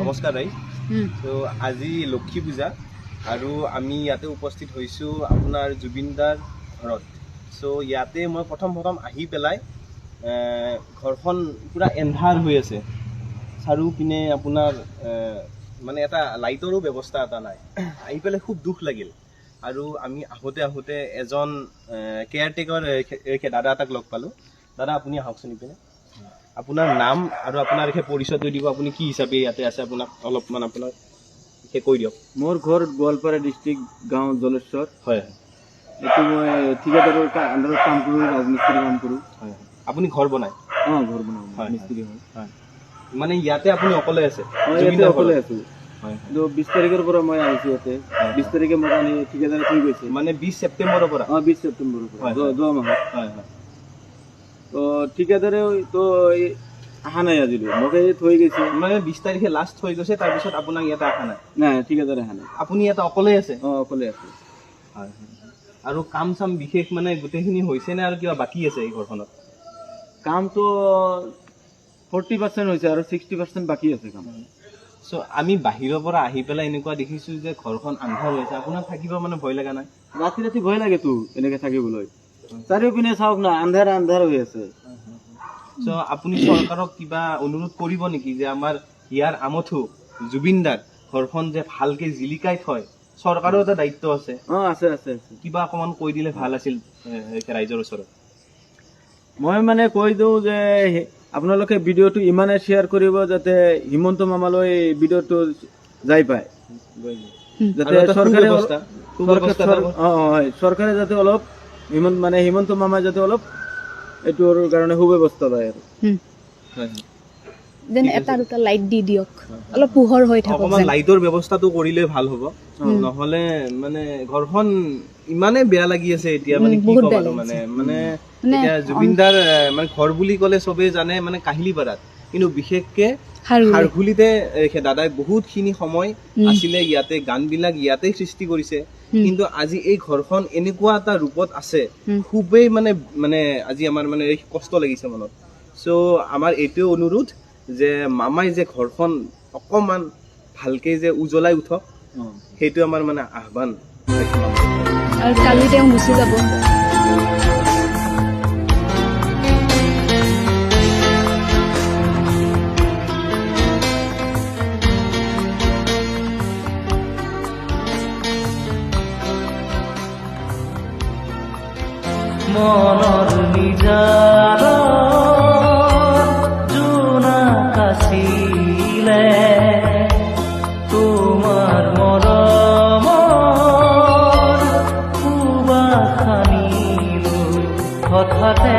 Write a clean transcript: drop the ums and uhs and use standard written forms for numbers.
নমস্কাৰ ৰাইজ। তো আজি লক্ষী পূজা আৰু আমি ইয়াতে উপস্থিত হৈছোঁ আপোনাৰ জুবিনদাৰ ঘৰত। চ' ইয়াতে মই প্ৰথম আহি পেলাই ঘৰখন পুৰা এন্ধাৰ হৈ আছে, চাৰিওপিনে আপোনাৰ মানে এটা লাইটৰো ব্যৱস্থা এটা নাই। আহি পেলাই খুব দুখ লাগিল আৰু আমি আহোঁতে এজন কেয়াৰটেকাৰ দাদা এটাক লগ পালোঁ। দাদা আপুনি আহকচোন ইপিনে, আপোনাৰ নাম আৰু আপোনাৰ পৰিচয়টো দিব, আপুনি কি হিচাপে ইয়াতে আছে, আপোনাক অলপমান আপোনাক কৈ দিয়ক। মোৰ ঘৰ গোৱালপাৰা ডিষ্ট্ৰিক্ট, গাঁও জলেশ্বৰ। হয়, এইটো মই ঠিকাদাৰৰ আণ্ডাৰত কাম কৰোঁ, ৰাজমিস্ত্ৰী কাম কৰোঁ। হয়, আপুনি ঘৰ বনায়? অঁ, ঘৰ বনাওঁ, মিস্ত্ৰী হয়। মানে ইয়াতে আপুনি অকলে আছে? ইয়াতে অকলে আছোঁ। কিন্তু 20 তাৰিখৰ পৰা মই আহিছোঁ ইয়াতে। 20 তাৰিখে মোক আনি ঠিকাদাৰে থৈ গৈছে। মানে 20 ছেপ্টেম্বৰৰ পৰা? অঁ, 20 ছেপ্টেম্বৰৰ পৰা, যোৱা মাহত। হয় হয়। তো ঠিকাদাৰে তো অহা নাই আজিলৈ, মোক থৈ গৈছে। মানে 20 তাৰিখে লাষ্ট থৈ গৈছে, তাৰপিছত আপোনাক ইয়াতে অহা নাই? নাই, ঠিকাদাৰে অহা নাই। আপুনি ইয়াতে অকলে আছে? অঁ, অকলে আছোঁ। হয়। আৰু কাম চাম বিশেষ মানে গোটেইখিনি হৈছে নে আৰু কিবা বাকী আছে এই ঘৰখনত? কামটো 40% হৈছে আৰু 60% বাকী আছে কাম। চ' আমি বাহিৰৰ পৰা আহি পেলাই এনেকুৱা দেখিছোঁ যে ঘৰখন আন্ধাৰ হৈছে, আপোনাৰ থাকিব মানে ভয় লগা নাই? ৰাতি ভয় লাগেতো এনেকে থাকিবলৈ। চাৰিওপিনে চাওক না, আন্ধাৰ হৈ আছে। চ' আপুনি চৰকাৰক কিবা অনুৰোধ কৰিব নেকি যে আমাৰ ইয়াৰ আমঠু জুবিনদাৰ ঘৰখন যে ভালকে জিলিকাই থয়, চৰকাৰৰ এটা দায়িত্ব আছে? অঁ, আছে। কিবা অকমান কৈ দিলে ভাল আছিল ৰাইজৰ ওচৰত। মই মানে কৈ দিওঁ যে আপোনালোকে ভিডিঅ'টো ইমানে শ্বেয়াৰ কৰিব যাতে হিমন্ত মামালৈ ভিডিঅ'টো যাই পায়, যাতে চৰকাৰে যাতে অলপ হিমন্ত মামাই যাতে অলপ এইটোৰ কাৰণে সুব্যৱস্থা লয় আৰু যেন এটা দুটা লাইট দি দিয়ক, অলপ পোহৰ হৈ থাকক। অকমান লাইটৰ ব্যৱস্থাটো কৰিলে ভাল হ'ব, নহলে মানে ঘৰখন ইমানে বেয়া লাগি আছে এতিয়া, মানে কি ক'ব আৰু মানে এতিয়া জুবিনদাৰ মানে ঘৰ বুলি ক'লে চবেই জানে মানে কাহিলীপাৰাত, কিন্তু বিশেষকে খাৰঘুলিতে দাদাই বহুতখিনি সময় আছিলে, ইয়াতে গান বিলাক ইয়াতে সৃষ্টি কৰিছে। কিন্তু আজি এই ঘৰখন এনেকুৱা এটা ৰূপত আছে, খুবেই মানে আজি আমাৰ মানে কষ্ট লাগিছে মনত। চ' আমাৰ এইটোৱে অনুৰোধ যে মামাই যে ঘৰখন অকমান ভালকে যে উজ্বলাই উঠক, সেইটো আমাৰ মানে আহ্বান। আৰু কালি তেওঁ গুচি যাব। মনৰ নিজান জোনাক আছিলে, তোমাৰ মৰমৰ সুবাস আনিলো হঠাতে।